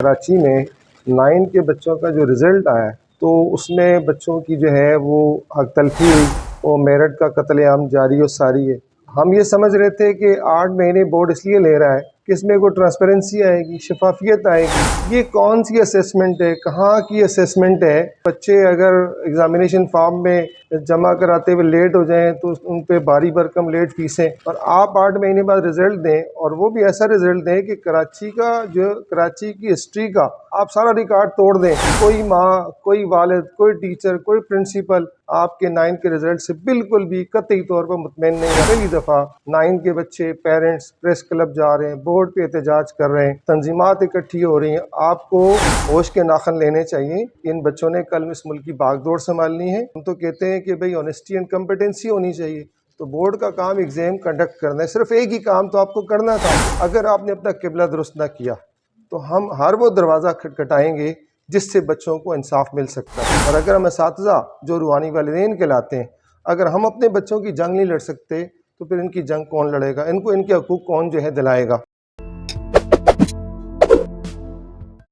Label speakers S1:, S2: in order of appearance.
S1: کراچی میں 9 کے بچوں کا جو رزلٹ آیا تو اس میں بچوں کی جو ہے وہ حق تلفی ہوئی، وہ میرٹ کا قتل عام جاری و ساری ہے۔ ہم یہ سمجھ رہے تھے کہ 8 مہینے بورڈ اس لیے لے رہا ہے کہ اس میں کوئی ٹرانسپیرنسی آئے گی، شفافیت آئے گی۔ یہ کون سی اسیسمنٹ ہے، کہاں کی اسیسمنٹ ہے؟ بچے اگر ایگزامینیشن فارم میں جمع کراتے ہوئے لیٹ ہو جائیں تو ان پہ بھاری بھرکم لیٹ فیسیں، اور آپ 8 مہینے بعد رزلٹ دیں، اور وہ بھی ایسا رزلٹ دیں کہ کراچی کی ہسٹری کا آپ سارا ریکارڈ توڑ دیں۔ کوئی ماں، کوئی والد، کوئی ٹیچر، کوئی پرنسپل آپ کے 9 کے رزلٹ سے بالکل بھی قطعی طور پر مطمئن نہیں ہے۔ پہلی دفعہ 9 کے بچے، پیرنٹس پریس کلب جا رہے ہیں، بورڈ پہ احتجاج کر رہے ہیں، تنظیمات اکٹھی ہو رہی ہیں۔ آپ کو ہوش کے ناخن لینے چاہیے کہ ان بچوں نے کل اس ملک کی باغ دوڑ سنبھالنی ہے۔ ہم تو کہتے ہیں کہ بھئی آنیسٹی اینڈ کمپیٹنسی ہونی چاہیے، تو بورڈ کا کام ایگزام کنڈکٹ کرنا ہے۔ صرف ایک ہی کام تو آپ کو کرنا تھا، اگر آپ نے اپنا قبلہ درست نہ کیا تو ہم ہر وہ دروازہ کھٹکھٹائیں گے جس سے بچوں کو انصاف مل سکتا ہے۔ اور اگر ہم اساتذہ جو روحانی والدین کہلاتے ہیں، اگر ہم اپنے بچوں کی جنگ نہیں لڑ سکتے تو پھر ان کی جنگ کون لڑے گا؟ ان کو ان کے حقوق کون جو ہے دلائے گا؟